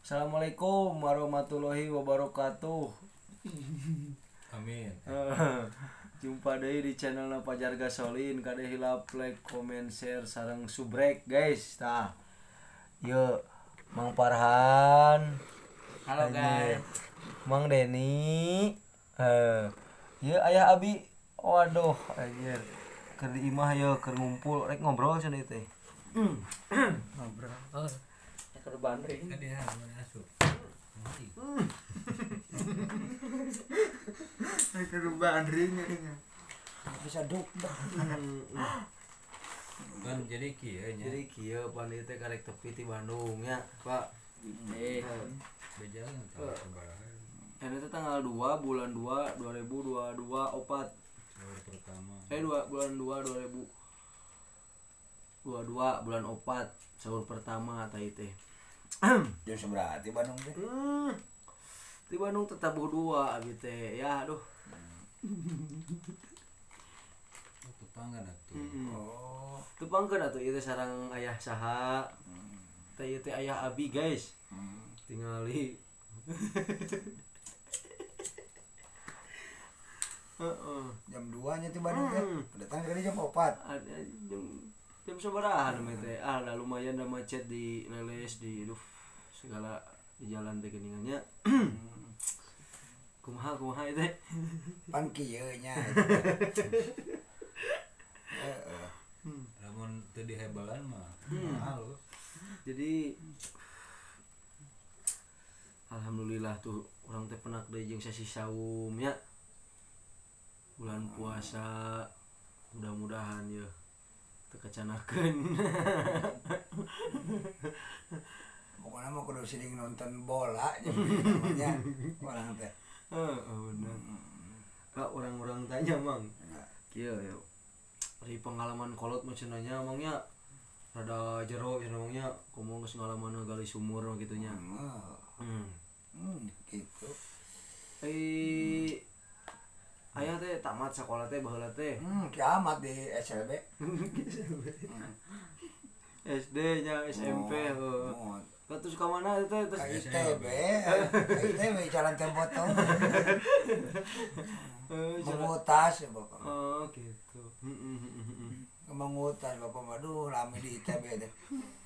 Assalamualaikum warahmatullahi wabarakatuh. Amin. Jumpa deui di channel Fajar Gasolin. Kada hilap like, comment, share sareng subrek guys. Tah. Yuk, Mang Farhan. Halo guys. Mang Deni. Yuk Ayah Abi. Waduh, anjir. Keur di imah yeuh keur ngumpul rek ngobrol cenah ieu teh. Ngobrol. Oh. Keur bandring. Kan dia asup. Keur bandring nya. Bisa duk. Kan jadi kieu nya. Jadi kieu pan ieu teh karek tepi ti Bandung nya, Pak. Bejalan tah sabaraha. Ini tuh tanggal 2 bulan 2 2022 opat. Sahur pertama. 2 bulan 2 2022 bulan opat sahur pertama tah teh. Jam seberapa di Bandung teh? Di Bandung tetap 2 abi teh. Ya aduh. Tepangkan atuh. Oh. Tepangkeun atuh ieu teh sareng ayah saha. Teh ieu teh ayah Abi guys. Tingali. Jam 2 nya di Bandung teh. Datang kali jam 4. Ada jam sabaraha namanya teh. Lah lumayan da macet di leles di segala di jalan teh geuningannya. Kumaha ieu teh? Pan kieu nya. Lamun teu dihebalan mah mahal. Jadi alhamdulillah tuh orang teh penak deui jeung sasi saum nya. Bulan puasa mudah-mudahan ya teu kacanakeun. Pokoknya mah kudu sering nonton bola namanya orang teh. Bener. Kak orang-orang tanya mang. Kieu ya. Dari pengalaman kolot mah cenanya mangnya rada jero cenah mangnya komo geus ngalamanna gali sumur gitu nya. Gitu. Aya teh tamat sekolah teh baheula teh. Kiamat di SLB. SD nya SMP heuh. Terus ka mana teh terus ITB. ITB jalan tempo tong. Mengutas ya Bapak. Oh gitu. Mengutas Bapak maduh lami di ITB teh.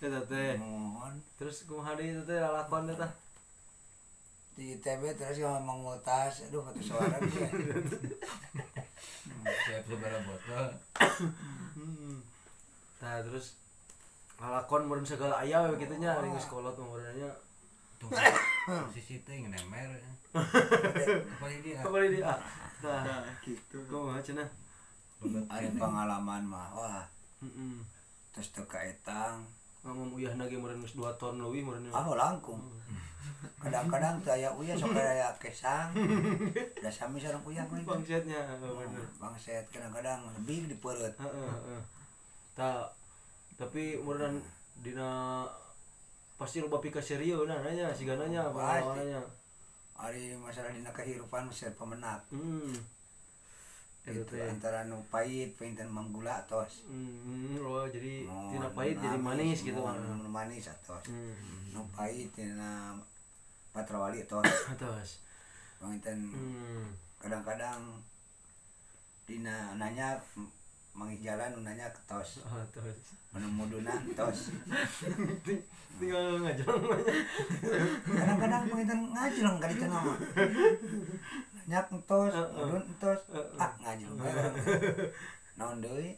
Eta teh. Mohon. Terus kumaha deui teh lalakon teh tah? Di ITB terus yang mengutas, aduh satu suara dia. Siap sabaraha botol. Nah terus lalakon meureun segala aya we kitu nya ari geus kolot mah meureunnya. Tuh. Sisi teh ngenemer. Kembali dia. Nah gitu. Kumaha cenah? Ada pengalaman mah, wah. Terus teu kaetang. Ngomong uyahna ge meureun geus 2 ton leuwih meureun. Langkung. Kadang-kadang teu aya uyah sok aya kesang. Da sami sareng uyah mah. Bangsetnya bener. Bangset kadang-kadang lebih di perut. Heeh. Tapi meureun dina pasti loba pikaserieu nanya sigana nya pengalamannya. Ari masalah dina kehirupan mesti pemenak. Itu Itu antara nu pahit pinten manggula tos. Oh jadi tina pahit jadi manis gitu kan. Nu manis atos. Nu pahit tina patrawali tos. Tos. Pinten kadang-kadang dina nanya mangih jalan nu nanya ke tos. Tos. Anu muduna tos. Tinggal ngajeng aja. Kadang-kadang pinten ngajeng ka di tengah mah. Nyak entos, mudun entos. Ngajeng bareng. Naon deui?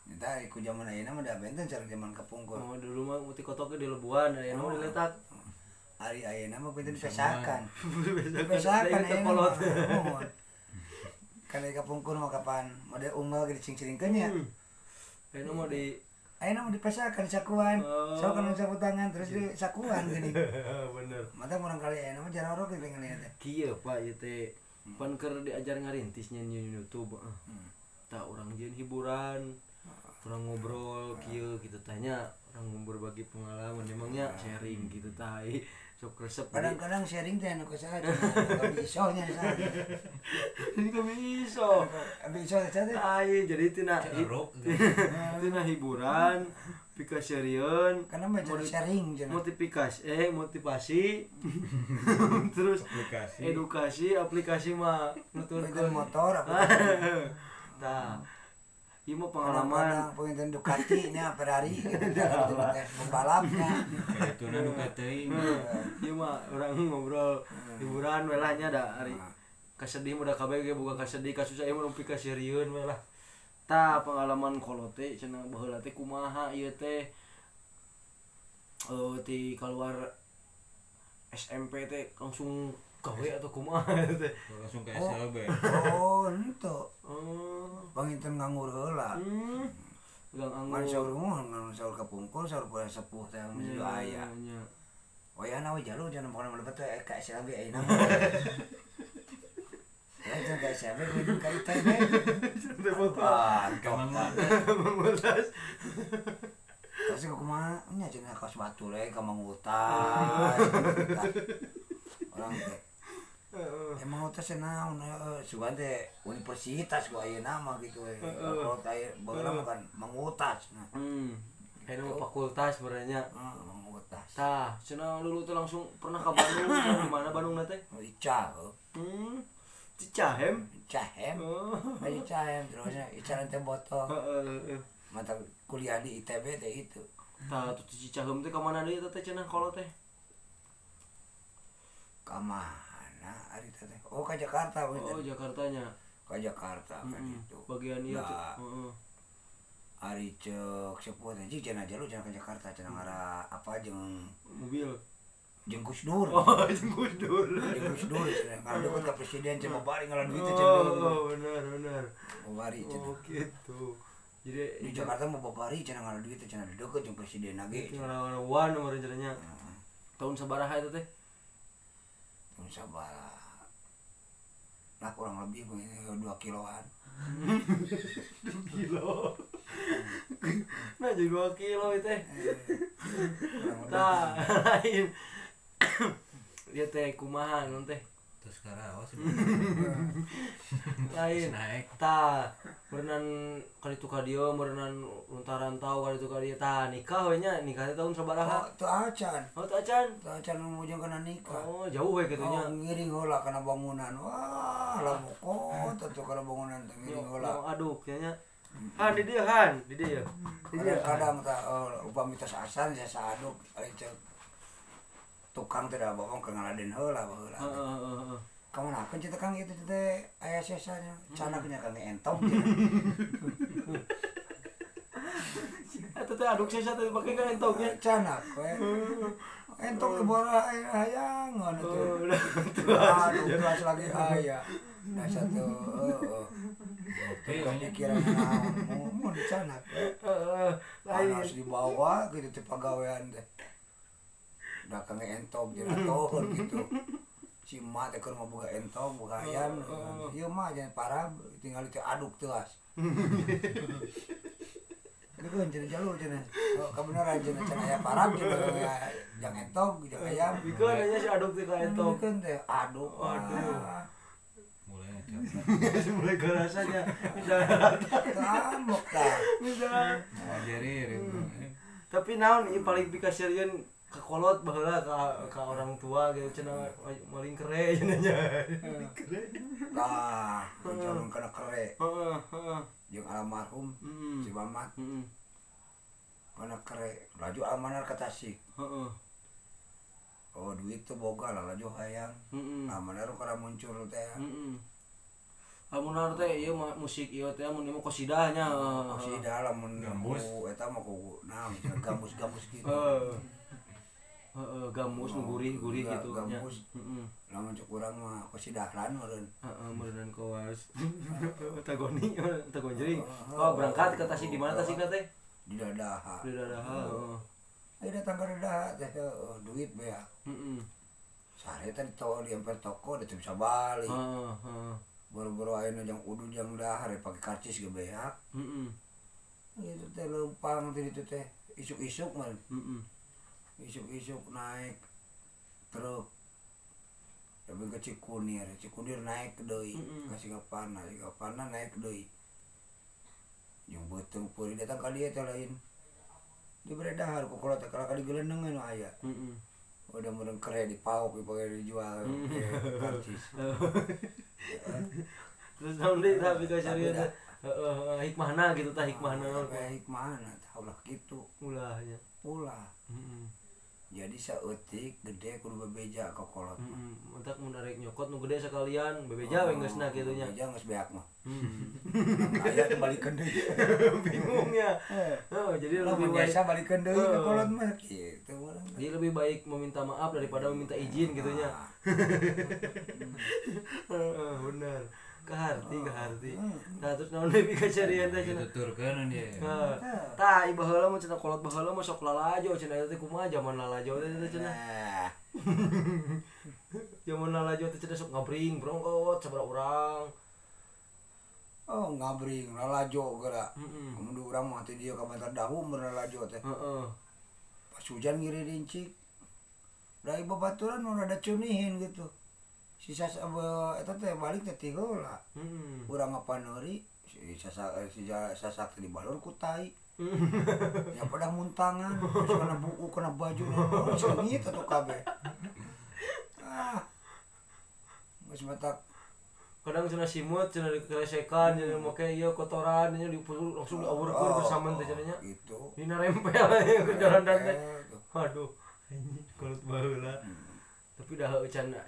Eta iku zaman ayeuna mah da benten sareng zaman kapungkur. Oh dulu mah muti kotoke di lebuan aya nu diletak. Ari ayeuna mah pinten dipesakan. Dipesakan ayeuna. Kana kapungkur mah kapan mode unggal ge dicing-cingkeun nya. Ayeuna mah di Ayeuna mah dipesakan di sakuan. Sok kana sapu tangan terus di sakuan geuning. Bener. Mata urang kali ayeuna mah jarang rok pengen teh. Kieu Pak ieu teh pan keur diajar ngarintisnya di YouTube. Tak urang jeung hiburan. Urang ngobrol kieu gitu tanya, urang berbagi pengalaman emangnya sharing gitu tah. sok resep. Kadang-kadang sharing teh anu kusaha cenah isonya saha. Ini kami iso. Abi iso teh teh. Jadi tina ceruk tina hiburan, pikasieun, Karena mah jadi sharing cenah. motivasi, terus edukasi, aplikasi mah nuturkeun motor apa. Tah. Ieu mah pengalaman penginten Ducati nya Ferrari gitu pembalapnya. kaituna nu teuing. Ieu mah urang ngobrol hiburan we lah nya da ari kasedih udah kabeh ge boga kasedih kasusah ieu mah pikasieun we lah. Tah pengalaman kolot teh cenah baheula teh kumaha ieu teh ti keluar SMP teh langsung gawe atau kumaha teh Langsung ke SLB. Oh, henteu. oh Panginten nganggur heula. gang Man anggur saur mah ngan saur kapungkur saur poe sepuh teh mesti aya. nya Wayana we jalur jangan pokona mlebet teh ka SLB ayeuna. Ya jangan ka SLB kudu ka ITB. teh foto Kamang mah memulas Terus kumaha nya cenah kaos batu le ka mangutas. Orang teh emang utas naon sugan teh universitas kok ayeuna mah gitu we. Kalau teh baheula mah kan mangutas nah. Kayaknya mau fakultas sebenarnya. Mangutas. Tah, cenah dulu tuh langsung pernah ke Bandung, cenah di mana Bandung teh? Ica. Cicahem. Cahem. Oh. Ayo cahem terusnya Ica teh botol. Heeh. Mata kuliah di ITB teh itu. Tah, tuh Cicahem teh ka mana deui teh cenah kolot teh? Ka mana ari teh? Oh ka Jakarta we. Oh, Jakartanya. Ka Jakarta kan itu. Bagian ieu tuh. Nah. Heeh. Ari ceuk sepuh teh jeung cenah jalur cenah ka Jakarta cenah ngara apa jeung Mobil. jeung Gus Dur. Oh, jeung Gus Dur. Jeung Gus Dur cenah ngara deket ka presiden cenah bari ngaran duit teh Oh, cenah. benar. Bari cenah. Oh, gitu. Jadi Di Jakarta mau babari cenah ngara duit teh cenah deket jeung presiden lagi. tinggal wan nomor rencananya. Tahun sabaraha itu teh? Tahun sabaraha. Nah kurang lebih 2 kiloan. Kilo. Nah jadi 2 kilo itu teh. Kurang lebih. Tah, lain. Dia teh kumaha non teh? terus karaos Lain. naik. Tah, berenang kali itu ka dieu, berenang rantau kali itu ka dieu. Tah, nikah we nya, nikah teh tahun sabaraha? Oh, teu acan. Oh, teu acan. Teu acan nu mujung kana nikah. Oh, jauh we kitu nya. Oh, ngiring heula kana bangunan. Wah, lamukot atuh kana bangunan teh ngiring heula. Aduh, nya. Han di dieu, Han, di dieu. Di dieu. Kadang-kadang tah upami tos asan saya saduk ari ceuk tukang teh da bawang ke ngaladen heula baheula. Heeh. Kamanakeun cenah Kang itu teh aya sesanya. Canaknya Kang entong. Eta teh aduk sesa teh pake ka entongnya. Canak we. Entong teh bora hayangan Oh, atuh. udah. Aduh, kelas lagi aya. Nah satu pemikiran naon mun canak we. Heeh. Lain. Panas dibawa gitu teh pagawean teh. Da Kang entong jerator gitu. Si emak teh keur mah boga entong, boga ayam. Ieu mah jangan parah tinggal teh aduk teuas. Dekeun cenah jalur cenah. Oh, kebenaran cenah aya parab cenah jang entong, jang ayam. Bikeun nya si aduk teh ka entong. Dekeun teh aduk. Aduh. Mulai ngecap. Mulai kerasanya. Amok tah. Bisa. Ngajarin. Tapi naon ieu paling pikasieun ka kolot baheula ka orang tua gitu cenah maling kere cenah nya. Tah, jangan kena kere. Heeh. Jeung almarhum si Mamat Heeh. kena kere. Laju almanar ka Tasik. Heeh. Oh, duit tuh boga lah laju hayang. Heeh. Almanar kada muncul teh. Heeh. Amun teh ieu musik ieu teh mun ieu qasidah nya. Si dalam Gambus. eta mah ku naon gambus-gambus gitu. Gambus nu gurih-gurih gitu nya. Gambus. Heeh. Lamun cek urang mah kosidahlan meureun. Heeh, meureun kawas. Tagoni, tagonjring. Oh, berangkat ke Tasik di mana Tasik teh? Di Dadaha. Di Dadaha. Heeh. Ayo datang ke Dadaha teh duit beak. Heeh. Sare teh ditawar di emper toko da teu bisa balik. Heeh. Boro-boro ayeuna jang udu jang dahar pake karcis ge beak. Heeh. Itu teh leumpang teh itu teh isuk-isuk mah. Heeh. Isuk-isuk naik truk tapi ke Cikunir naik ke deui ka Singaparna naik ke deui jeung beuteung peuri datang ka dieu teh lain dibere dahar ku kolot teh kala digeleneng anu aya udah meureun kere dipauk dipake dijual karcis terus naon deui tapi ka syariat hikmahna gitu tah hikmahna hikmahna tah ulah kitu ulahnya jadi saeutik gede kudu bebeja ka kolot mentak mun arek nyokot nu gede sakalian bebeja we geusna kitu nya bebeja geus beak mah aya teh balikeun deui bingung ya jadi lebih baik biasa balikeun deui ka kolot mah kitu jadi lebih baik meminta maaf daripada meminta izin gitu nya bener keharti nah terus naon deui ka carian teh cenah tuturkeun dia tah ieu baheula mah cenah kolot baheula mah sok lalajo cenah teh kumaha zaman lalajo teh cenah zaman lalajo teh cenah sok ngabring brongkot sabaraha urang ngabring lalajo geura mun urang mah teh dieu ka Bantar Dahum lalajo teh pas hujan ngiri rincik da ieu babaturan nu rada cunihin gitu sisa eta teh balik teh ti heula urang ngapaneuri sasak di balon ku tai ya pada muntangan terus kena buku kena baju sengit atuh kabeh geus matak kadang cenah simut cenah dikelesekan cenah make ieu kotoran nya langsung diawurkeun ke samen teh cenah nya gitu dina rempel ke jalan teh aduh anjing kolot baheula tapi dah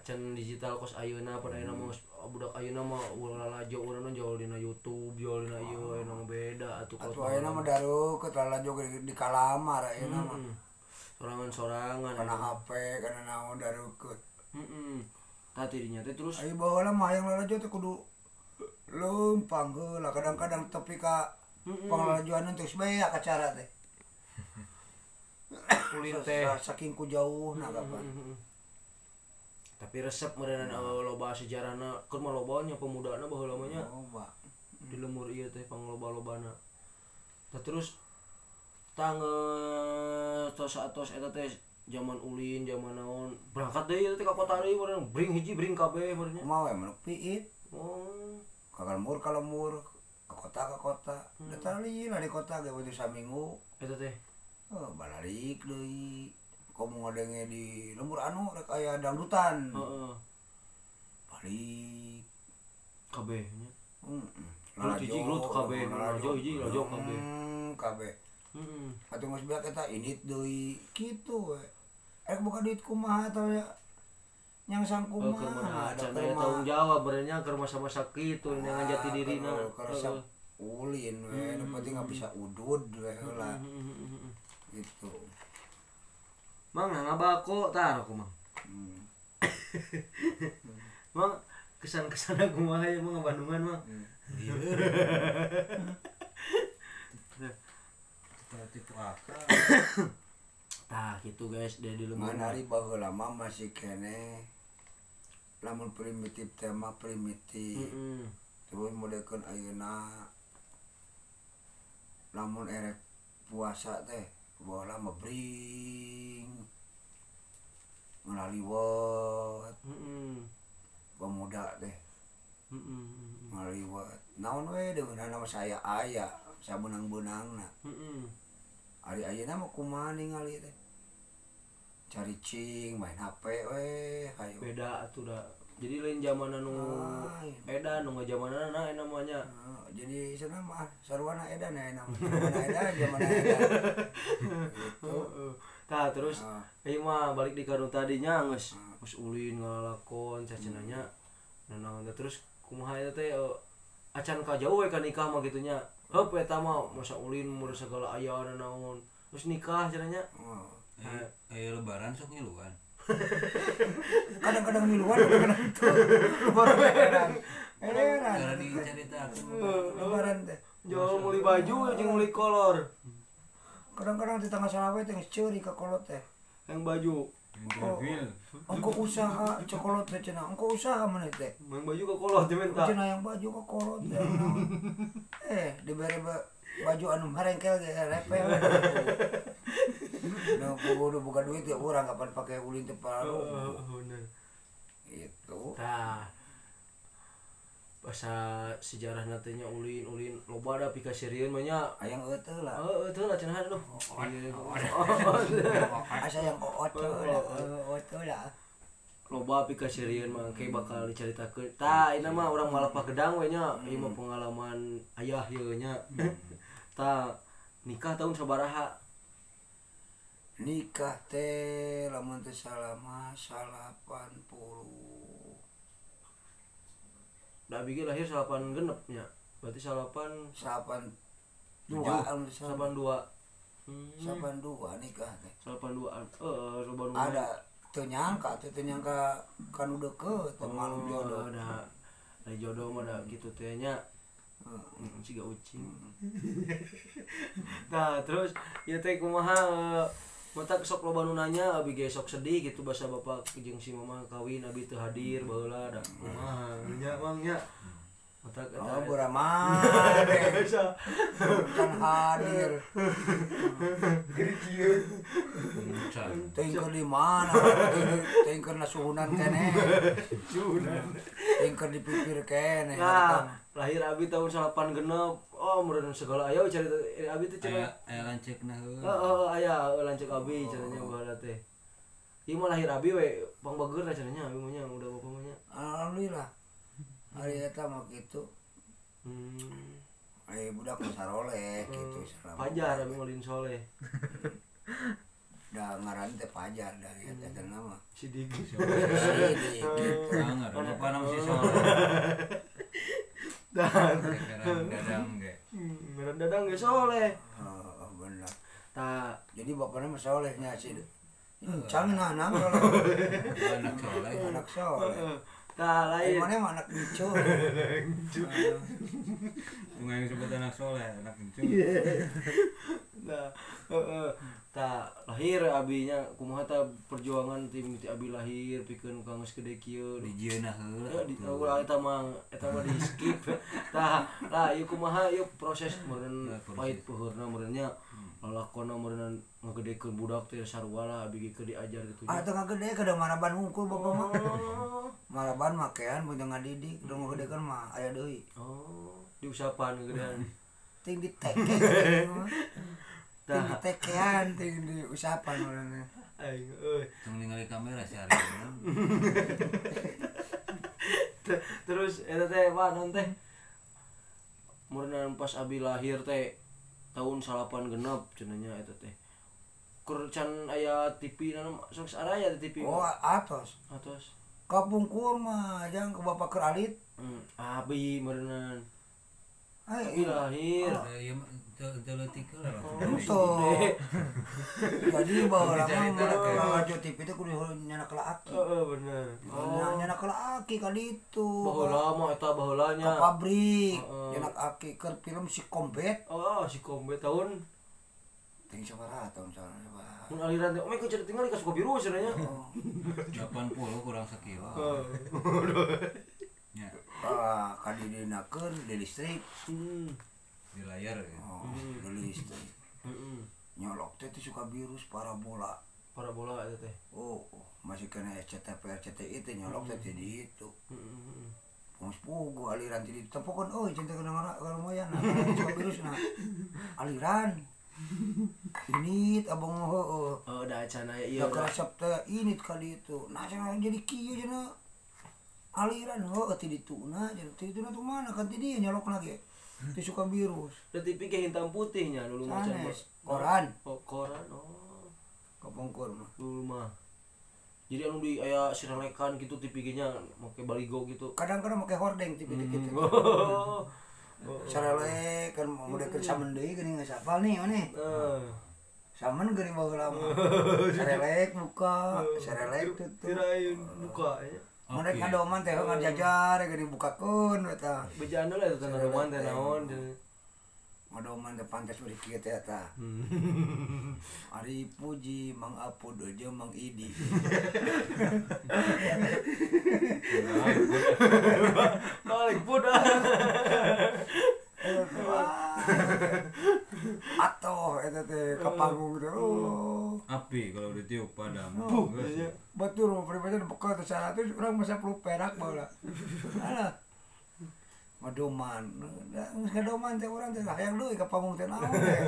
can digital kos ayeuna pada ayeuna mah budak ayeuna mah ulah lajo urang jual dina YouTube jual dina ieu ayeuna mah beda atuh atuh ayeuna mah daru ke lajo di kalamar ayeuna mah sorangan kana HP kana naon darukeut tadi dinya teh terus ayo baheula mah hayang lajo teh kudu leumpang heula kadang-kadang tepi ka panglajoan teh geus bae acara teh ulin teh saking ku jauhna kapan tapi resep meureun loba sejarahna keur mah lobanya pemudana baheula mah nya di lemur ieu teh pangloba-lobana tah terus tos eta teh zaman ulin zaman naon berangkat deui teh ka kota deui meureun bring hiji bring kabeh meureun nya kumaha we manuk piit ka lemur ka kota da tali di kota ge batu saminggu eta teh balalik deui komo ngadenge di lembur anu rek aya dangdutan balik kabeh nya lajo kabeh lajo kabeh atuh geus beak eta init deui kitu we rek buka duit kumaha atuh ya nyang sangkumaha ada tanggung jawab benernya keur masa-masa kitu yang jati dirina keur ulin we nu penting bisa udud we heula gitu mang ngabako tah aku mang mang kesan-kesan aku mah ya mang Bandungan mang tipu akal tah gitu guys dari lemur manari baheula mah masih kene lamun primitif tema primitif terus modekeun ayeuna lamun erek puasa teh baheula mah bring ngaliwat pemuda teh ngaliwat naon we deunana mah saya aya sabeunang-beunangna ari ayeuna mah kumaha ningali teh cari cing main HP we hayu beda atuh da jadi lain zaman anu edan nu ngajamanana na namanya jadi cenah mah sarwana edan ya namanya zaman edan gitu tah terus ieu mah balik di kanu tadinya geus ulin ngalakon cacenah nya naon terus kumaha eta teh acan ka jauh we ka nikah mah kitu nya heup eta mah masa ulin mur segala aya naon terus nikah cenah nya ayo lebaran sok ngiluan kadang-kadang ngiluan kadang-kadang itu lebaran edan cara dicaritakeun lebaran teh jual meuli baju jeung meuli kolor kadang-kadang di tanggal salawe teh geus ceuri ka kolot teh yang baju engko usaha cokolot teh cenah engko usaha maneh teh yang baju ke kolor teh minta cenah yang baju ka kolot teh dibere baju anu marengkel ge repel Nah, kudu buka duit ya orang kapan pakai ulin teh palu. Bener. Itu. Tah. Bahasa sejarah nantinya ulin loba da pika sirieun mah nya. Ayang eueuh lah. Teu lah cenah aduh. Asa yang oot lah. Loba pika sirieun mah kayak bakal dicaritakeun. Tah ini mah urang malah pagedang we nya. Ieu mah pengalaman ayah ieu nya. Tah nikah tahun sabaraha? Nikah teh lamun teh salama 80. Da abi ge lahir 8 genep nya. Berarti 82. 82 nikah teh. 82an. Coba Ada teu nyangka kanu deukeut teh malu jodoh. Ada jodoh mah da kitu teh nya. Ciga ucing. Nah, terus ieu teh kumaha mata sok loba nu nanya abi ge sok sedih gitu basa bapak jeung si mama kawin abi teu hadir baheula da kumaha nya mang nya mata Oh, buraman kan hadir gede kieu teuing keur di mana teuing keur nasuhunan keneh teuing keur dipipir keneh lahir abi tahun 8 genep. Oh, meureun segala aya carita abi teh cenah. Aya lancekna heuh. Heeh, aya lancek abi cenanya baheula teh. Ieu mah lahir abi we pangbageurna cenanya abi mah nya udah bapak mah nya. Alhamdulillah. Ari eta mah kitu. Budak saroleh kitu selama. Pajar abi ngulin soleh. Da ngaran teh Pajar dari eta nama. Sidik. Sidik gitu. Ngaran apa nama si soleh. Dadang ge. Ngaran dadang ge soleh. Oh, benar. Tah, Jadi bapaknya mah solehnya sih. Cang nanang Anak soleh. anak soleh. tah lain. Mana mah anak bicu. Sungai yang disebut anak soleh, anak kencung. Nah, tah lahir abinya kumaha tah perjuangan tim abi lahir pikeun ka geus gede kieu Dijieuna heula. di ulah eta mah di skip. Tah lah ieu kumaha ieu proses meureun pahit peuheurna meureun nya lalakonna meureun ngagedekeun budak teh sarua lah abi ge diajar gitu nya. Tengah gede kada maraban hungkul bapak mah. Maraban makean mun ngadidik, udah ngagedekeun mah aya deui. Oh, diusapan gedean. Ting diteke. Ting ditekean, ting diusapan urangna. Aing euy. Tong ningali kamera sehari. Terus eta teh naon teh? Meureun pas abi lahir teh tahun 8 genep cenanya eta teh. Kur can aya TV na sok araya di TV. Oh, atos. Kapungkur mah jang ke bapak keur alit. Abi meureun. Ai lahir. Ieu mah teu leutik heula. Tuh. Jadi baheula mah radio TV teh kudu nyana laki. Heeh, bener. Nyana laki ka ditu. Baheula mah eta baheula nya. Ka pabrik. Nyana aki keur film si Kombet. Oh, si Kombet tahun Ting sabaraha tahun sabaraha. mun aliran teh oh mah keur tinggal di Suka Biru cenanya. 80 kurang sakilo. Nya. Kadidinakeun di listrik. Di layar ya. Di listrik. Nyolok teh Suka Biru parabola. Parabola eta teh. Oh, masih kena RCTI teh nyolok teh di itu. Pung pugu aliran di tempokeun euy cinta kana lumayan Suka Biru na. Aliran. Ini abang heueuh. Oh, da acan aya ieu. Da resep teh ini kali itu. Nah, cenah jadi kieu cenah. Aliran heueuh ti dituna, jadi ti dituna tuh mana kan ti dieu nyolok lagi. Ti Suka Biru. Da TV ge hitam putihnya dulu macam koran. Oh, koran. Oh. Kapungkur mah. Dulu mah. Jadi anu di aya sirelekan gitu TV nya make baligo gitu. Kadang-kadang make hordeng TV gitu. Sarelek kan modekeun samen deui geuning geus hafal nih maneh. Samen geuning baheula mah. Sarelek buka, sarelek tutup. Tiraeun buka nya. Mun rek ngadoman teh ngajajar geuning bukakeun eta. Bejana lah eta ngadoman teh naon. Ngadoman teh pantes beri kieu teh eta. Ari puji Mang Apud jeung Mang Idi. Balik budak. Atoh eta teh ka panggung teh. Oh. api kalau ditiup padam. Betul mau pribadi bekal ke 100 orang masa perlu perak baheula. Alah. Madoman. Geus ngadoman teh urang teh hayang deui ka panggung teh naon teh.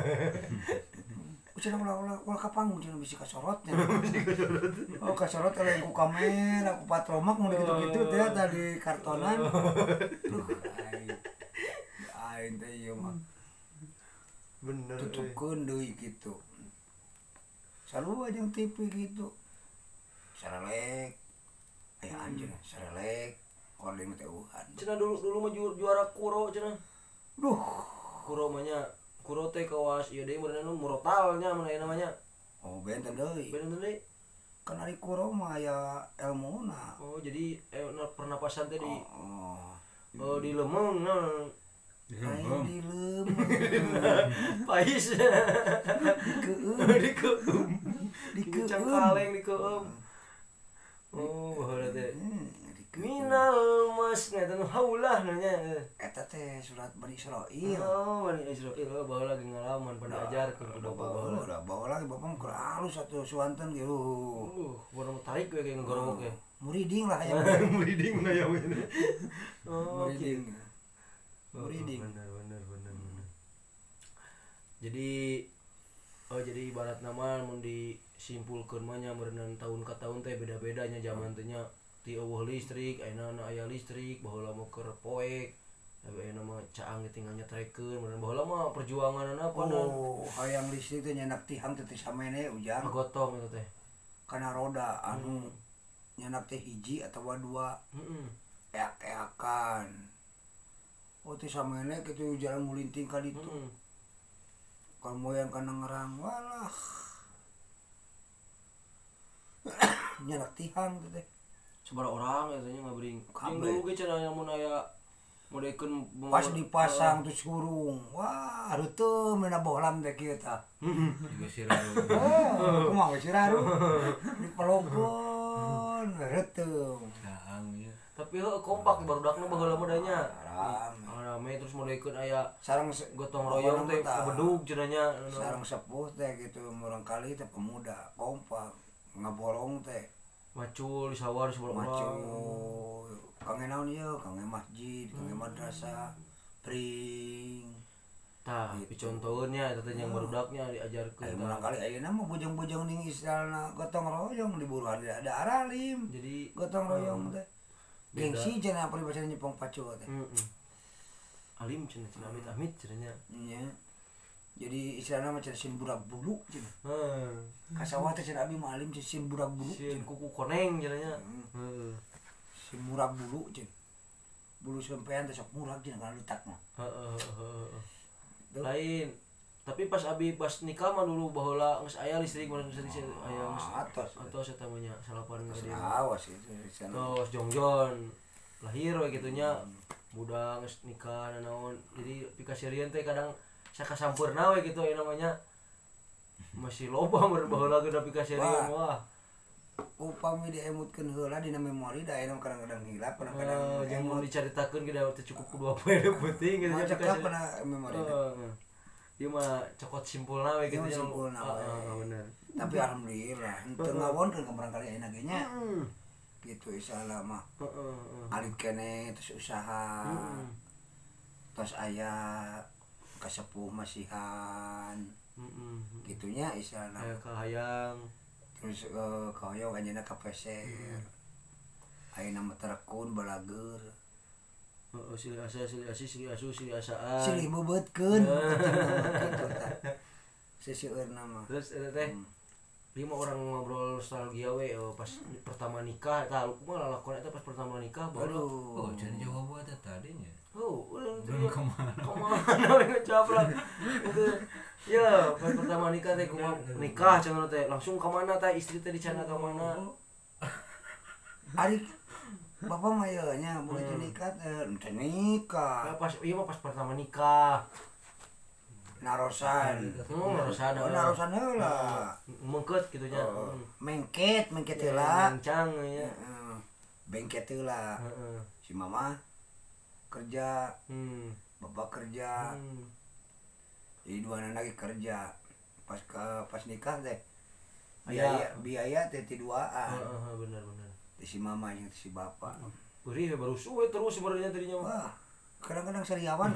Ucana ulah ka panggung cenah bisi kasorotnya. Oh kasorot eleng ku kamera ku patromak mun kitu-kitu teh tadi kartonan. Duh aing teh ieu mah. Bener. Tutupkeun deui kitu. Sarua jeung TV gitu. Sarelek. Aya anjeun sarelek. Ording teh uhan. Cenah dulu mah juara kuro cenah. Duh, Kuro mah nya kuro teh kawas ieu deui beuneu murotalnya mun aya namanya. oh benten deui. Bener deui. Kan ari kuro mah aya elmuna. Oh, jadi pernapasan teh di Oh. di lemeng nah. Ayo di leumeung. Pais. Dikeueum. Dikeum. Dikeum. Cangkaleng dikeum. Oh, baheula teh. Dikeum. Minal mas ngeten haulah nanya. Eta teh surat Bani Israil. Oh, Bani Israil baheula lagi ngalaman pada ajarkeun ku bapak baheula. Udah bawa lagi bapak mah keur halus atuh suanten gitu. Baru tarik we kayak ngorong ge. Muriding lah ya. Muriding na ya we. Oh, Muriding. Muriding. Bener. Jadi ibarat nama mun disimpulkeun mah nya meureun tahun ka tahun teh beda-bedanya zaman teh nya ti eueuh listrik, ayeuna aya listrik, baheula mah keur poek. Ayeuna mah caang tinggal nyetrekeun, meureun baheula mah perjuanganna apa Oh, hayang listrik teh nyenak tihang teh samene ujang. gotong eta teh. Kana roda anu nyenak teh hiji atawa dua. Heeh. Eak-eakan. Oh teh samene kitu jalan ngulinting ka ditu. Kalau moyang kana ngerang walah. Nyenak tihang teh. Sabaraha orang eta nya ngabring. Jeung Kabeh. dulu ge cenah mun aya modekeun Pas dipasang tuh kurung. Wah, reuteum na bohlam teh kieu tah. Juga siraru. Kumaha we siraru? Dipelogkeun reuteum. Caang ya. tapi kompak barudakna baheula mah da nya. Rame. Rame terus modekeun aya Sareng gotong royong teh bedug cenah nya. sareng sepuh teh gitu murang kali teh pemuda kompak ngaborong teh Macul di sawah di sebelah macam orang. kangen naon ieu kangen masjid kangen madrasah pring Tah, picontoeun nya eta teh yang barudaknya diajarkeun. aya murang kali ayeuna mah bujang-bujang ning istilahna gotong royong di buruhan ada aralim Jadi gotong royong teh gengsi cenah peribahasa Jepang pacu teh alim cenah amit-amit cenah nya. nya jadi istilahna mah cenah sin burak bulu cenah Heuh. kasawa teh cenah abi mah alim sin burak bulu Sieun kuku koneng cenah nya. Heeh. sin burak bulu cenah bulu sampean teh sok murag cenah kana letak mah Heeh. Lain. Tapi pas abi pas nikah mah dulu baheula geus aya listrik mah geus aya geus atos eta mah nya salapan ka dia. awas itu sana Terus jongjon lahir we kitu nya. Budak geus nikah naon. Jadi pikasirieun teh kadang sakasampurna we kitu aya namanya. Masih loba meureun baheula geus pikasirieun wah. upami diemutkeun heula dina memori da aya kadang-kadang hilap kadang-kadang Jeung mun dicaritakeun ge da teh cukup ku 2 poe penting gitu macam pikasirieun. pernah memori Ieu mah cokot simpulna we kitu Ieu nya. simpulna we. Bener. tapi alhamdulillah teu ngawonkeun ka barangkali ayeuna ge nya gitu insyaallah mah alit kene terus usaha terus aya kasepuh masihan gitunya insyaallah Aya kahayang. terus kahoyong anjeunna kapeser ayeuna mah terekun balager Heeh, silih asa silih asi silih asu silih asaan. silih bebeutkeun gitu tah seseueurna mah Terus eta teh 5 orang ngobrol nostalgia we pas pertama nikah eta mah lalakon eta pas pertama nikah baru. Oh, jadi jawab buat tadinya. Oh, udah Belum kemana. Kemana we ngejawab lah. Itu ya pas pertama nikah teh kumaha nikah cenah teh langsung ka mana teh istri teh dicana ka mana. ari bapak mah ieu nya boleh nikah teh nikah Pas ieu mah pas pertama nikah. narosan Narosan narosan heula mengkeut kitu nya. mengket heula Mencang nya. bengket heula Heeh. si mama kerja Hmm. bapak kerja jadi dua anak lagi kerja pas nikah teh biaya teh ti duaan. Bener. Ti si mama jeung si bapak. Beri baru suwe terus sebenarnya tadinya mah. Wah, kadang-kadang sariawan.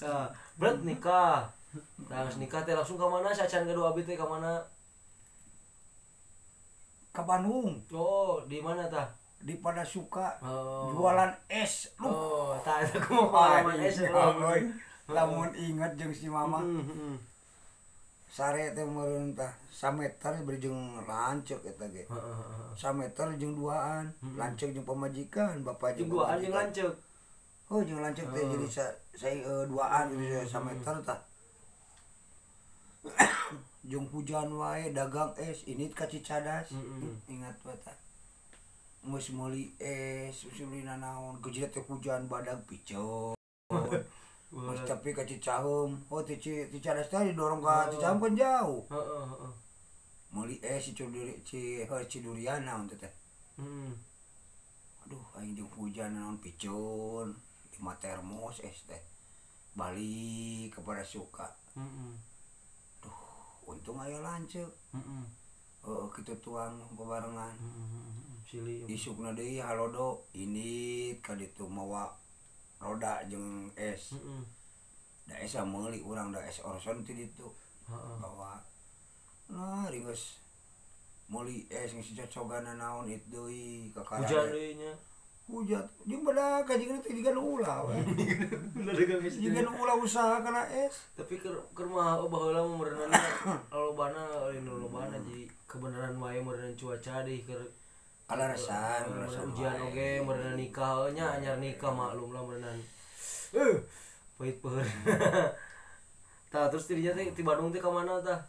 Nah, berat nikah. Tangis nikah teh langsung ke mana? Sacan kedua abi teh ke mana? Ke Bandung. Oh, di mana tah? Di pada suka jualan es. Tah eta kumaha pengalaman es. Lamun inget jeung si mama. Sare teh meureun tah sameter beri jeung lanceuk eta ge. Sameter jeung duaan, lanceuk jeung pamajikan, bapak jeung duaan jeung lanceuk. Oh, jeung lanceuk teh jadi duaan gitu sameter tah. Jeung hujan wae dagang es, ini ka Cicadas. Ingat bae tah. Geus meuli es, meuli nanaon, geus teh hujan badag picon. Mas tapi ka Cicaheum, Cicadas teh didorong ka Cicaheum kan jauh. Meuli es Cidurian naon teh. Aduh, aing jeung hujan naon picun, 5 termos es teh. Balik kepada suka. Duh, untung aya lanceuk. Kitu tuang bebarengan. Isukna deui halodo, ini ka ditu mawa roda jeung es. Da es meuli urang da es Orson ti ditu. Bawa. Nah, ringos meuli es geus cocogan naon it deui ka karaya. Hujan deui nya. Hujan jeung badak jeung teh jiga ulah we. Jiga ulah usaha kana es. Tapi keur mah baheula mah meureunan lolobana jadi kebenaran wae meureunan cuaca deui keur alarasan ujian oge meureunan nikah nya anyar nikah maklum lah meureunan. Pahit peueur. Tah terus dirinya teh ti Bandung teh ka mana tah?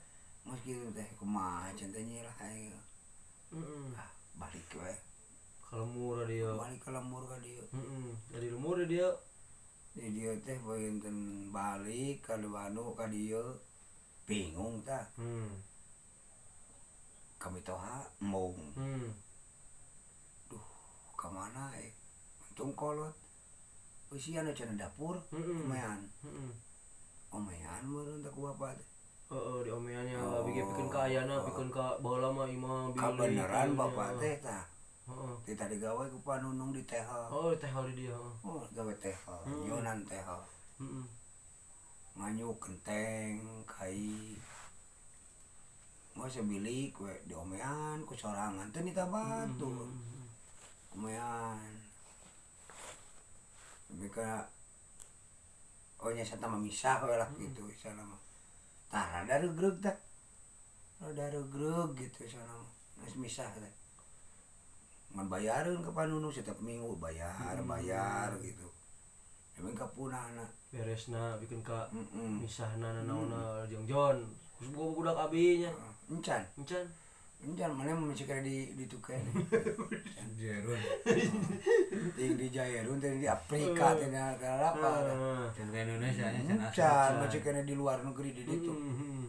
Mas kitu teh kumaha centanya lah ayo. Balik we. Ka lemur dia. Balik ka lemur ka dieu. Dari lemur dia. Di dieu teh beunteun balik ka Bandung ka dieu. Bingung tah. Kami toha mung. Duh, ka mana untung kolot. Usiana cenah dapur, omean. Omean meureun teh ku bapak teh. Di omeannya abi ge pikeun ka ayana, pikeun ka baheula mah imah Ka beneran bapak teh tah. Teh tadi gawe ku panunung di teh. Oh, di teh di dia. Oh, gawe teh. Nyunan teh. Nganyuk genteng, kai. Mau sebilik we di omean ku sorangan teh nita batu. Omean. Bika nya sata mamisah we lah gitu sana mah. Tah rada regreg tah. Rada regreg gitu sana mah. Geus misah teh. Ngan bayareun ka panunung setiap minggu bayar gitu. Emang kapunahna beresna bikin ka misahna nanaonna jeung Jon. Kus budak abi nya. Encan mana masih kira di tuken. Jerun. Ting di Jairun teh di Afrika teh apa. Dan ke Indonesia nya cenah. Encan masih kira di luar negeri di ditu.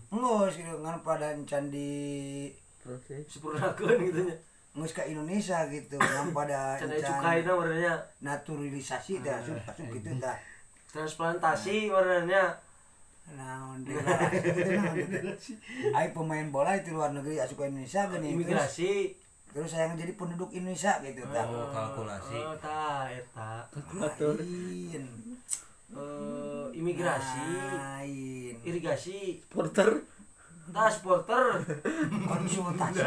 Geus ngan pada encan di sempurnakeun gitu nya. Geus ka Indonesia gitu ngan pada encan cukaina warnanya naturalisasi teh asup kitu tah. Transplantasi warnanya. Naon deui ai pemain bola itu luar negeri asup ke Indonesia geuning imigrasi terus saya jadi penduduk Indonesia gitu tah. Kalkulasi. Tah eta kalkulator. Imigrasi. Irigasi. Porter. Tah supporter. Konsultasi.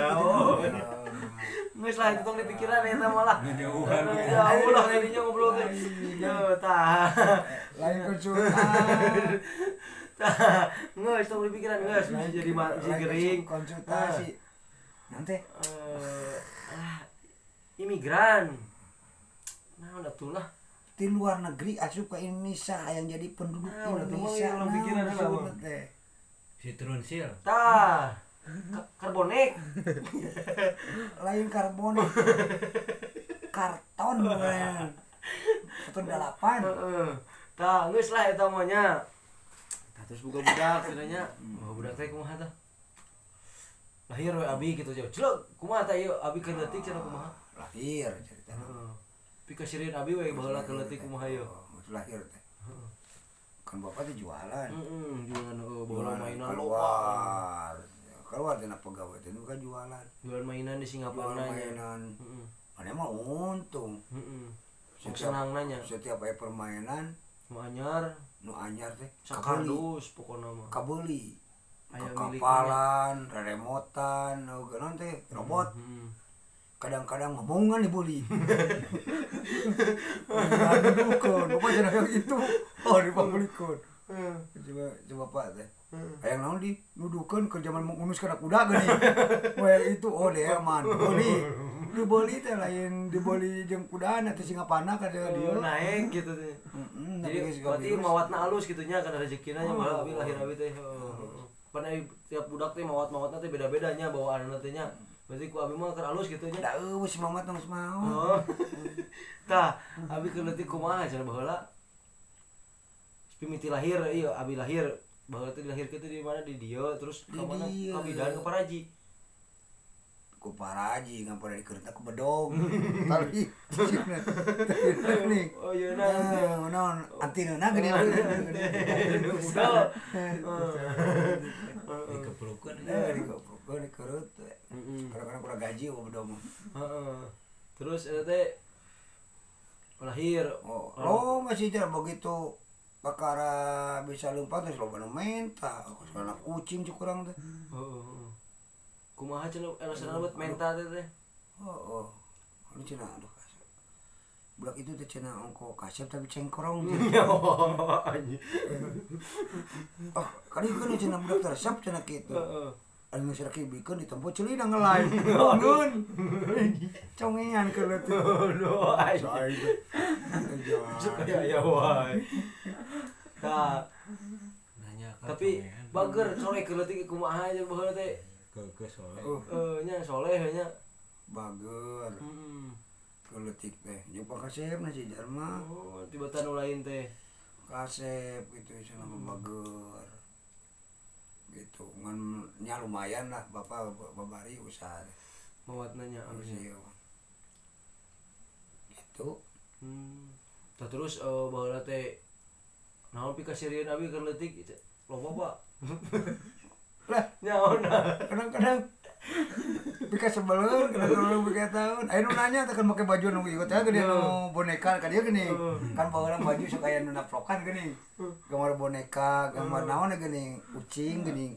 Geus lah itu tong dipikiran eta malah. Ngejauhan. Jauh lah tadinya ngobrol teh. Tah. Lain konsultasi. Ngeus tong dipikiran geus jadi gering konsultasi. Nanti imigran. Nah, udah tuh lah. Di luar negeri asup ke Indonesia yang jadi penduduk Indonesia. Nah, pikiran disebut teh. Citronsil. Tah. Karbonik. Lain karbonik. Karton bener. Karton 8. Tah, geus lah eta mah nya. Terus buka budak cenanya. Budak teh kumaha tah? Lahir we abi kitu jauh. Celek kumaha tah ieu abi keur leutik cenah kumaha? Lahir cerita. Pika sieun abi we baheula keur leutik kumaha ieu? Lahir teh. Kan bapak teh jualan. Jualan baheula mainan keluar. keluar tina pegawai teh bukan jualan. Jualan mainan di Singapura Jualan nanya. mainan. Mana mah untung. Senang nanya. Setiap aya permainan Mau anyar, nu anyar teh sakardus pokokna mah. kabeli. Aya Kapalan, remotan, naon teh robot. Kadang-kadang ngomongan dibeli. Aduh, bapak cenah yang itu. Oh, dipabulikeun. Coba Pak teh. Hayang naon di nuduhkeun ke zaman mengunus kana kuda geuning. Well itu oh deh aman. Dibeli teh lain dibeli jeung kudana teh singapana ka dia. Naik gitu teh. Jadi berarti mawatna alus gitu nya kana rezekina nya malah abi lahir abi teh. Pan tiap budak teh mawat-mawatna teh beda-beda nya bawaanna teh nya. Berarti ku abi mah keur alus kitu nya. Da eueuh si mamat geus mau. Oh. Tah, abi keur leutik kumaha cenah baheula? Pimiti lahir ieu abi lahir. Baheula teh dilahirkeun teh di mana di dieu terus ka mana? Ka bidan ka Paraji. Ku Paraji ngapa dikeurna ku bedog. Tali. Teknik. Oh iya nah. Naon antina gede. Budal. Dikepulukeun. Dikepulukeun dikeurut. Kadang-kadang kurang gaji ku bedog. Heeh. Terus eta teh lahir. Oh, masih jalan begitu perkara bisa lompat terus loba nu menta. Soalna kucing cukurang teh. Heeh. Kumaha cenah alasanna buat menta teh teh? Oh. Anu cenah aduh. Budak itu teh cenah ongko kasep tapi cengkrong. Ah, kadikeun cenah budak teresep cenah kitu. Heeh. Anu geus rakibikeun ditempo ceulina ngelai. Ngun. Congean ke leutik. Aduh, Suka ya wae. Tah, Nanya ya. tapi bager sore ke leutik kumaha aja baheula teh. ke soleh. Nya soleh nya. Bager. Ke leutik teh. Jeung pakasepna si Jarma. Oh, tibatan nu lain teh. Kasep gitu cenah bager. Gitu ngan nya lumayan lah bapak babari usaha Mawatna nya gitu. Tah terus baheula teh naon pikasirieun abi keur leutik loba Pak. Lah Nyaona. kadang-kadang bika sebeleur kadang-kadang bika tahun aya nu nanya teh kan make baju nu ieu teh geuning nu boneka ka dieu geuning kan baheula baju sok aya nu naplokan geuning gambar boneka gambar naon geuning kucing geuning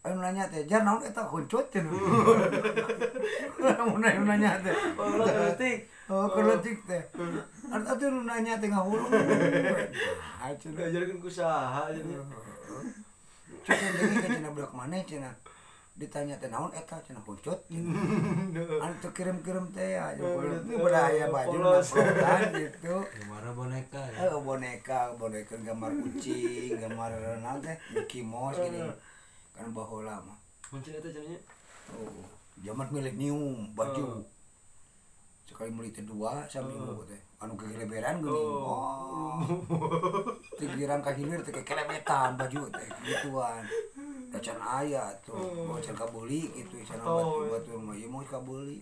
aya nu nanya teh jar naon eta huncut teh mun aya nu nanya teh Leutik. oh keleutik teh atuh nu nanya teh ngahulung Ngajarkeun ku saha cenah. Cenah deui cenah budak maneh cenah ditanya teh naon eta cenah huncut anu teu kirim-kirim teh ya itu beda aya baju naplokan gitu Gimana boneka boneka gambar kucing gambar naon teh Mickey Mouse gini kan baheula mah Muncul eta cenah nya. oh zaman milenium baju sekali meuli teh dua saminggu teh anu kekeleberan geuning oh tigiran ka hilir teh kekelebetan baju teh gituan dacan aya tuh bocah kabeli gitu cenah batu-batu mah ieu mah kabeli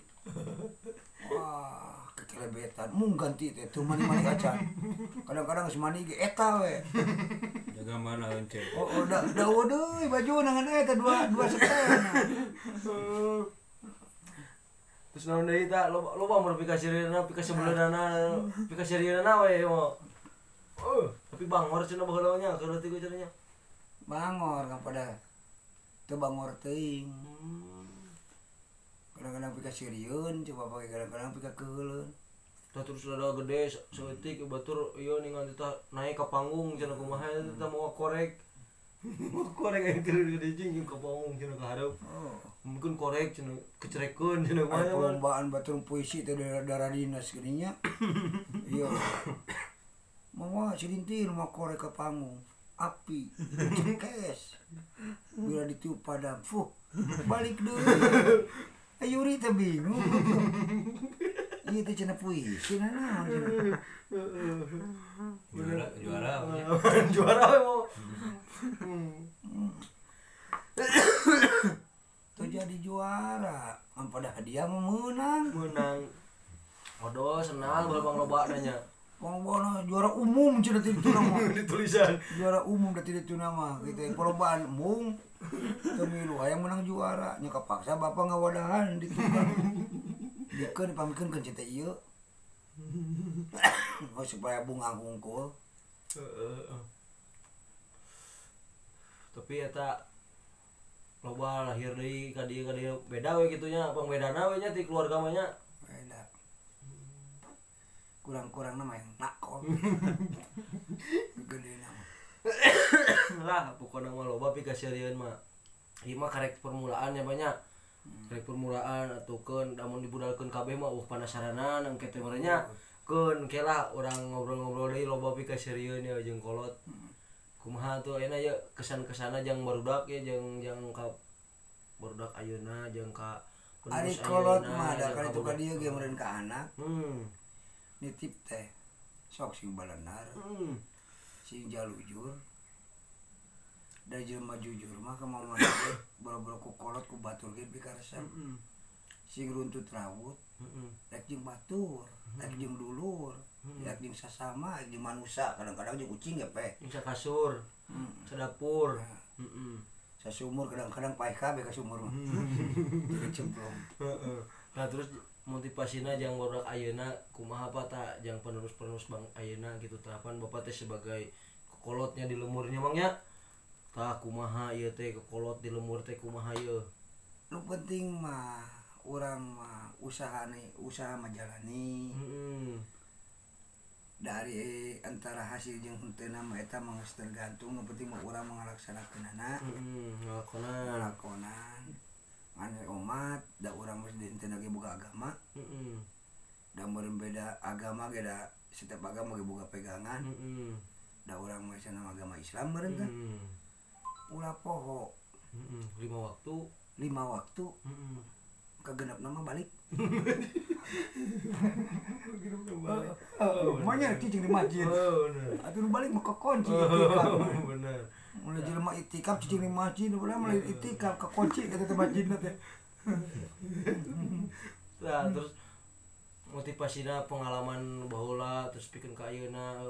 wah kekelebetan mung ganti teh teu mani-mani acan kadang-kadang geus mani ge eta we jaga mana encen. oh da deui baju nangan eta dua setel Terus naon deui tah loba mun pikasirieunna pikasirieunna we mah. Tapi bangor cenah baheula nya keur leutik cenah nya. bangor kan pada teu bangor teuing kadang-kadang pikasirieun coba pakai kadang-kadang pikakeuleun Tah terus rada gede saeutik batur ieu ningan teh naik ka panggung cenah kumaha teh mau korek. Korek yang gede jeung ka panggung cenah ka hareup. Mungkin korek cenah kecerekeun cenah mah. Perlombaan batur puisi teh darah dinas geuning nya. Iya. Mama silintir mah korek ka panggung. Api. Cekes. Bila ditiup padam, balik deui. Ayuri teh bingung. Ieu teh cenah puisi naon cenah. Juara mau. Tuh jadi juara, pada hadiah menang. Odo senang balbang loba nanya. Pangbola juara umum cenah ti ditu nama. Ditulisan. Juara umum da ti ditu nama. Gitu perlombaan umum. Teu milu hayang menang juara. Nya kapaksa bapak ngawadahan ditu kan. Dikeun pamikeun kan cita ieu. Oh supaya bunga hungkul. Tapi eta loba lahir deui ka dieu beda we kitu nya, pangbedana we nya ti keluarga mah nya. Beda. Kurang-kurang nama yang nakol. Gede nama. Lah pokona mah loba pikasieun mah. Ieu mah karek permulaan ya banyak. Karek permulaan atukeun damun dibudalkeun kabeh mah panasaranan engke teh meureunnya. Keun kela urang ngobrol-ngobrol deui loba pikasieun ya jeung kolot. Kumaha tuh ayeuna ye kesan-kesana jeung barudak ya jeung ka barudak ayeuna jeung ka Ari kolot mah da kali itu ka dieu ge meureun ka anak. Nitip teh sok sing balenar. Sing jalujur. Da jelema jujur mah kamana teh boro-boro ku kolot ku batur ge pikaresep. Sing runtut rawut. Rek jeung batur, rek jeung dulur, rek jeung sasama, jeung manusia, kadang-kadang jeung kucing ge pe. Bisa kasur. Sadapur. Sasumur kadang-kadang paeh kabeh ka sumur mah. Jadi cemplung. Nah terus motivasina jeung barudak ayeuna kumaha apa ta jeung penerus-penerus Bang ayeuna gitu tahapan Bapak teh sebagai kolotnya di lemurnya Mang nya. Tah kumaha ieu teh kolot di lemur teh kumaha ieu. Nu penting mah urang mah usaha mah jalani. Dari antara hasil jeung henteu mah eta mah geus tergantung, nu penting mah urang mangalaksanakeunana. Ngalakonan. Ane umat da urang mah henteu ge boga agama. Da meureun beda agama ge da setiap agama ge boga pegangan. Da urang mah cenah agama Islam meureun teh. Ulah poho. 5 waktu. 5 waktu. Kagenep nama balik. Manya cicing di masjid. Atuh nu balik mah kekunci itikaf. Bener. Mulai jelema itikaf cicing di masjid, mulai itikaf kekunci eta teh masjidna teh. Nah, terus motivasina pengalaman baheula terus pikeun ka ayeuna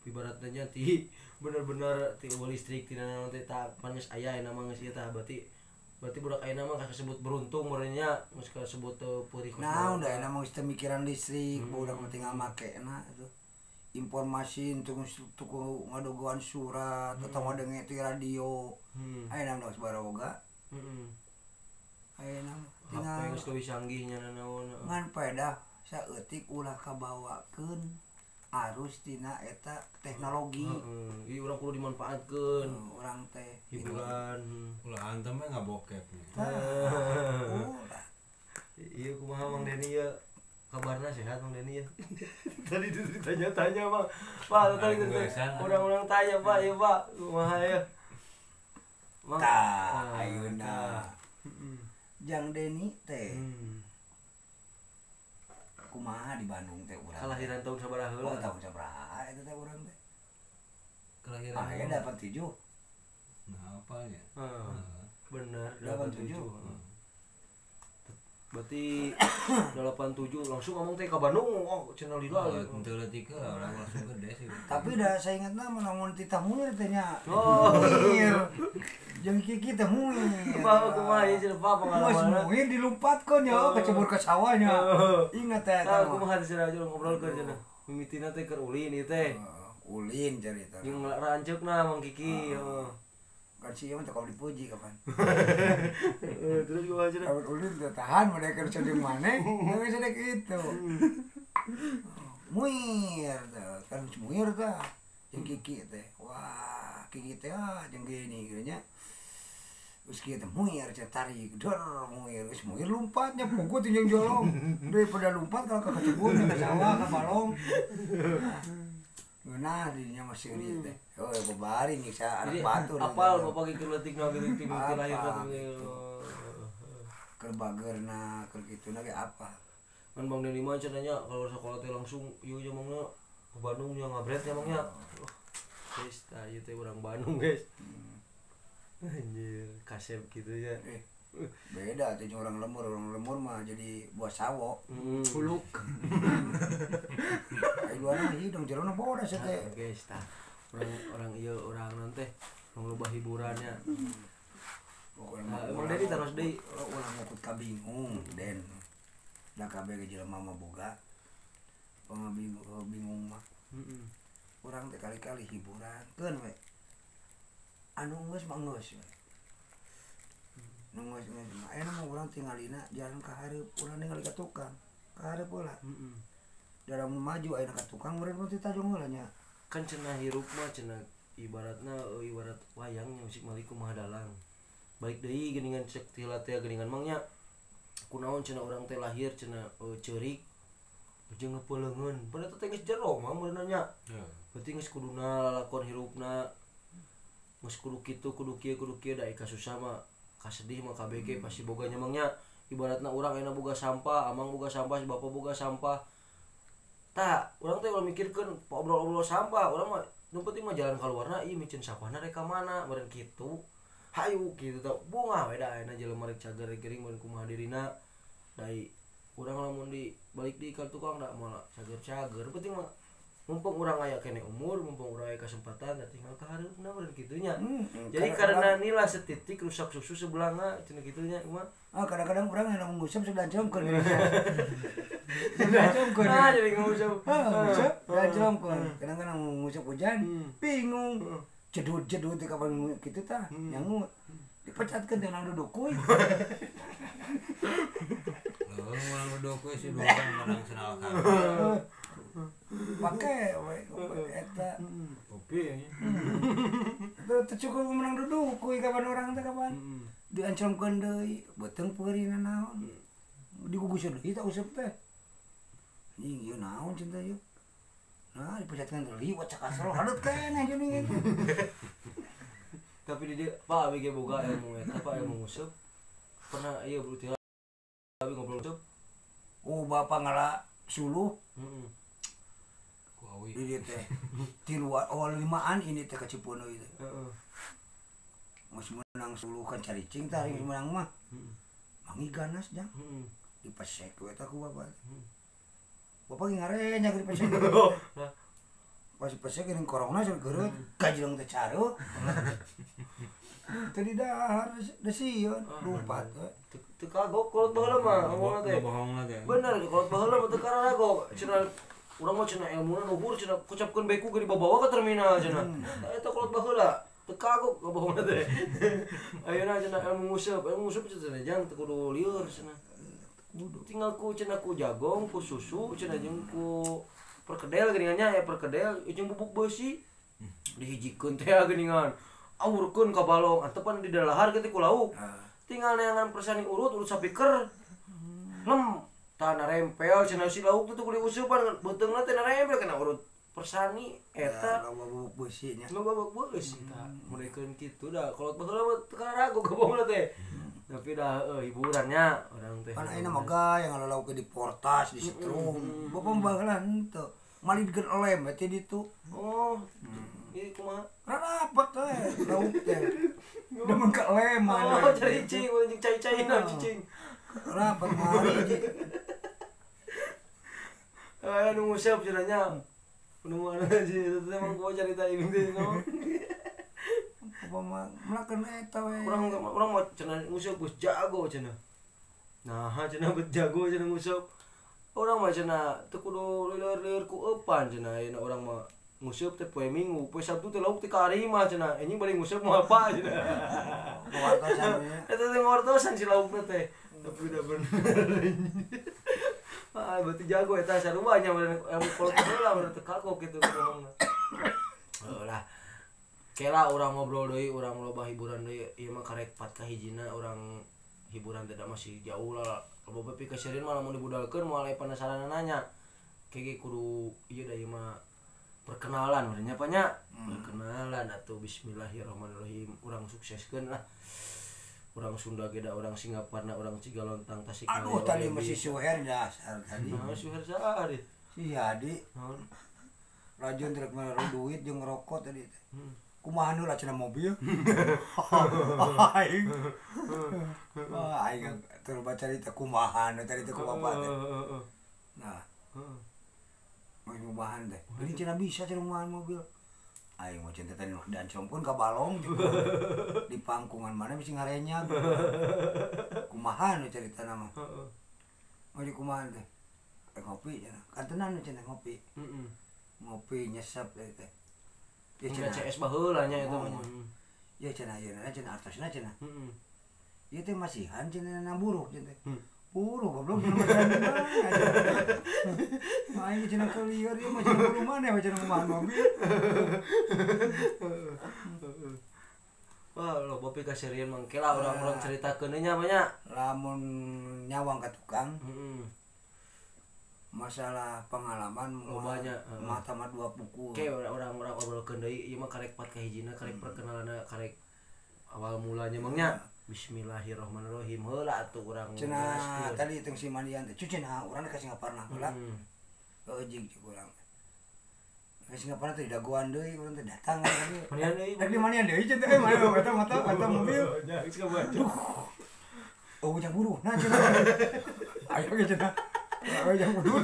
ibaratnya ti bener-bener ti listrik tina naon teh tah pan geus aya aya mah geus ieu tah berarti budak ayeuna mah kasebut beruntung meureunnya geus kasebut peurih. Nah, udah enak mah geus teu mikiran listrik, budak mah tinggal makena atuh. Informasi tuku ngadogoan surat atau ngadenge ti radio. Ayeuna mah geus baroga. Ayeuna mah tinggal HP geus leuwih canggih nya naon. Ngan peda saeutik ulah kabawakeun arus tina eta teknologi. Ieu urang kudu dimanfaatkeun. Urang teh hiburan. Ulah antem mah ngabokep. Ieu kumaha Mang Deni ya? Kabarna sehat Mang Deni ya? Tadi ditanya-tanya Pak. Pak tadi urang-urang tanya Pak, ya Pak. Kumaha ya? Mang ayeuna. Jang Deni teh. Kumaha di Bandung teh urang. Kelahiran tahun sabaraha heula? Tahun sabaraha eta teh urang teh. Kelahiran. Aya 87. Nah, apa ya? Bener, 87. Berarti 87 langsung ngomong teh ka Bandung, oh channel di luar. Henteu leutik orang langsung gede sih. Tapi da saya ingatna mun titah muir teh nya. Oh, Jeung Kiki teh muir. Kumaha ieu cenah Pak pengalamanna? Muir dilumpatkeun nya kecebur ka sawahnya. Ingat teh eta. Kumaha teh cenah ngobrolkeun cenah. Mimitina teh keur ulin ieu teh. Ulin carita. Jeung ranceukna Mang Kiki, heeh. Kan si ieu teh kalau dipuji kapan. Terus kumaha cenah? Awet ulin teh tahan mah keur cendeng maneh, geus sadek kitu. Muir teh, kan muir teh. Jeung Kiki teh. Wah, Kiki teh jeung gini gitu nya. Terus kita muir tarik dor muir geus muir lompatnya pungkut jeung jolong daripada lompat kalau ka kecebur ka sawah ka balong. Nah, dinya masih ieu teh. Oh, babaring nyiksa anak batur. Apal Bapak kitu leutikna gitu ti lahir keur bageurna keur kituna ge apa. Kan Bang Deni mah cenanya kalau sekolah teh langsung ieu nya mangna ke Bandung nya ngabret nya mangnya. Guys, tah ieu teh urang Bandung, guys. Anjir, kasep gitu ya. Beda tuh orang lemur mah jadi buah sawo. Culuk. Ai luarna hidung jerona bodas teh. Guys, tah. Orang ieu orang nanti loba hiburannya. Pokoknya Emang dari terus deui ulah ngukut ka bingung den. Da kabeh ge jelema mah boga. Bingung mah. Urang teh kali-kali hiburan keun we. Anu geus mah geus we. Nu geus mah aya mah urang tingalina jalan ka hareup, urang ningali ka tukang. Ka hareup heula. Dalam maju aya ka tukang meureun mah teh tajong heula nya. Kan cenah hirup mah cenah ibarat wayang musik malik kumaha dalang. Baik deui geuningan cek tila teh geuningan mangnya kunaon cenah urang teh lahir cenah ceurik jeung ngepeuleungeun. Padahal teh geus jero mah meureunna nya. Berarti geus kuduna lalakon hirupna geus kudu kitu kudu kieu da ika susah mah kasedih mah KBG pasti boga nya mangnya. Ibaratna urang ayeuna boga sampah, amang boga sampah, si bapa boga sampah. Tah, urang teh ulah mikirkeun obrol-obrol sampah, urang mah nu penting mah jalan kaluarna ieu micin sampahna rek ka mana, meureun kitu. Hayu kitu tah. Bunga we da ayeuna jelema rek cager geuring meureun kumaha dirina. Dai urang lamun di balik di ka tukang da malah cager-cager. Penting mah mumpung urang aya kene umur, mumpung urang aya kesempatan da tinggal ka hareupna meureun kitu nya. Jadi karena nila setitik rusak susu sebelanga cenah kitu nya mah. Kadang-kadang urang yang ngusap sudah jongkeun. Jadi ngusap. Ngusap dan jongkeun. Kadang-kadang ngusap hujan bingung. Jedut-jedut di kapan kitu tah nyangut. Dipecatkeun teh nang duduk kuy. Orang duduk we si dua menang senalkan. Pakai we eta. Kopi nya. Teu cukup menang duduk kuy kapan orang teh kapan. Diancamkeun deui, beuteung peurina naon. Diguguskeun deui tah useup teh. Anjing ieu naon cinta ieu. Nah, dipecatkeun deui wacak asal hadeut keneh geuning. Tapi di dia Pak ABG boga ilmu eta Pak ilmu nguseup. Pernah ieu berarti abi ngobrol nguseup. Oh, bapak ngala suluh. Ku awi. Di dieu teh. Ti luar limaan ini teh ka Cipeuneuh ieu. Heeh. Mas menang suluh kan caricing tah hari menang mah. Mangi ganas jang. Dipesek we tah ku bapak. Bapak ge ngarenya keur dipesek. Pas dipesek geuning korongna cenah geureut, kajleung teh careuh. Tadi dahar da sieun lumpat we. Teu kagok kolot baheula mah ngomongna teh. Bohong teh. Bener kolot baheula mah teu kararagok. Cenah urang mah cenah ilmuna luhur cenah kucapkeun beku ge dibawa ka terminal cenah. Eta kolot baheula. Teu kagok bohongna teh. Ayeuna cenah ilmu nguseup cenah jang teu kudu lieur cenah. Tinggal ku cenah ku jagong, ku susu cenah jeung ku perkedel geuningannya ya perkedel jeung bubuk beusi. Dihijikeun teh geuningan. Awurkeun ka balong, antepan di dalahar kitu ku lauk. Tinggal neangan persani urut sapiker. Lem tah narempel cenah si lauk teh kudu diuseupan beuteungna teh narempel kana urut persani eta. Loba bubuk beusi nya. Loba bubuk beusi tah. Murekeun kitu da kolot baheula mah teu kararago gabungna teh. Tapi dah hiburannya orang teh. Kan ayeuna mah gaya ngalalauk di portas di setrum. Bapak baheula henteu. Malidkeun lem teh ditu. Oh. Ieu kumaha? Rapet teh lauk teh. Demen ka leman. Oh, cicing, anjing cai-caina cicing. Rapet mari ji. Nu nguseup cenah nya. Nu mana sih teh mah gua carita ini teh no. Apa mah melakeun eta we. Urang mah cenah nguseup geus jago cenah. Nah, cenah geus jago cenah nguseup. Urang mah cenah teu kudu lieur-lieur ku eupan cenah ayeuna urang mah nguseup teh poe Minggu, poe Sabtu teh lauk teh ka Arima cenah. Anjing bari nguseup mah apa cenah. Kawartosan we. Eta teh ngortosan si laukna teh. Tapi udah bener. Ah, berarti jago eta sarua nya ilmu kolot baheula urang teu kagok kitu ngomongna. Heulah. Kela urang ngobrol deui, urang loba hiburan deui. Ieu mah karek 4 ka hijina urang hiburan teh masih jauh lah. Loba pikeuseun mah lamun dibudalkeun moal aya penasaran nanya. Kege kudu ieu da ieu mah perkenalan urang nya apa nya? Perkenalan atuh bismillahirrahmanirrahim. Urang sukseskeun lah. Urang Sunda ge da urang Singaparna, urang Cigalontang, Tasikmalaya. Aduh tadi masih suher dasar tadi. Nah, suher saha deui? Si Hadi Naon? rajin trek menaruh duit jeung ngerokok tadi teh. kumaha nu lah cenah mobil. Aing. Aing terus baca cerita kumaha nu cerita ku bapak teh. Nah, mau nyobahan teh. Ini cenah bisa cenah kumaha mobil. Aing mau cinta teh dan pun ka balong di pangkungan mana bisa ngarenya. Kumaha nu cerita nama. Mau di kumaha teh. Ngopi cenah. Kan tenan cenah ngopi. Ngopi nyesep teh. Ya cenah CS baheula nya eta mah. Ya cenah ayeuna cenah artosna cenah. Ieu teh masihan cenah na buruh cenah. Buruh goblok cenah masihan mah. Aing cenah kelieur ieu mah cenah buruh maneh cenah kumaha mobil. Wah, lo bopi kasirian mangke lah orang-orang ceritakeun nya mah nya. Lamun nyawang ka tukang. Masalah pengalaman banyak mata mah dua buku kayak orang-orang obrolkeun deui ieu mah karek pat ka hijina karek perkenalanna karek awal mulanya mangnya bismillahirrahmanirrahim heula atuh urang cenah tadi teng si mandian teh cenah urang ka Singaparna heula eujing cik urang ka Singaparna teh dagoan deui urang teh datang lagi manian deui di manian deui cenah mana mata mobil geus ka baca oh ujang buru nah cenah ayo ge cenah ngajak buru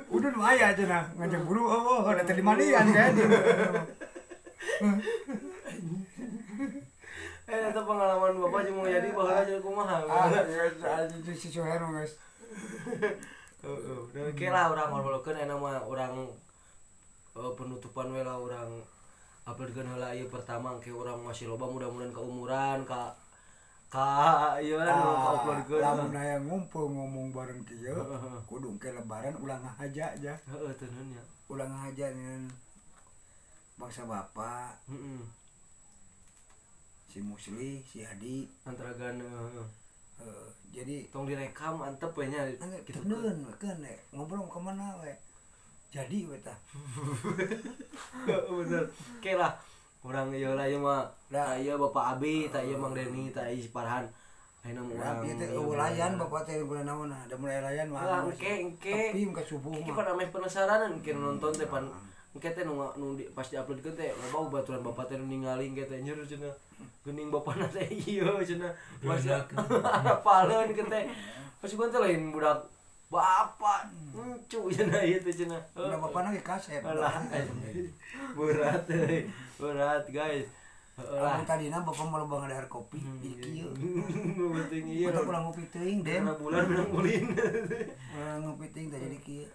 udun maya aja nah ngajak buru ada tadi mandian kan itu pengalaman bapak cuma jadi bahwa aja kumaha itu si Sohero guys oke lah orang ngobrolkeun enak mah orang penutupan we lah orang uploadkeun heula ieu pertama ke orang masih loba mudah-mudahan keumuran ieu ka uploadkeun lamun aya ngumpul ngomong bareng kieu kudu ke lebaran ulang ngahaja aja heeh teh nya ulang ngahaja ngan bangsa bapak si Musli si Hadi antara gana jadi tong direkam antep we nya kita deun kan ngobrol ke mana we jadi we tah bener oke lah urang ieu lah ieu mah tah ieu Bapak Abi tah ieu Mang Deni tah ieu Farhan ayeuna mah urang tapi teh layan bapak teh guna naon ada mulai layan mah tapi muka subuh mah pada meh penasaran engke nonton teh pan engke teh nu pas di-uploadkeun teh loba baturan bapak teh ningali engke teh nyeur cenah geuning bapana teh ieu cenah masih hafaleun ke teh pas gua teh lain budak bapak encu cenah ieu teh cenah udah bapana ge kasep berat guys lah tadina bapak mau loba ngadahar kopi di kieu penting ieu udah pulang ngopi teuing den bulan menang ulin ngopi teuing teh jadi kieu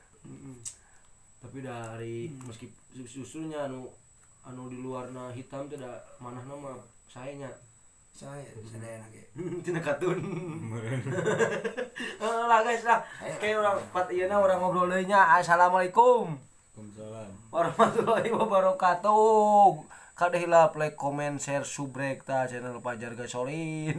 tapi dari meski susunya anu di luarna hitam teh da manahna mah saya sadayana ge cenah katun lah guys lah kayak orang pat ieuna orang ngobrol deui nya assalamualaikum warahmatullahi wabarakatuh. Kadehila like, comment, share, subrek ta channel Fajar Gasolin.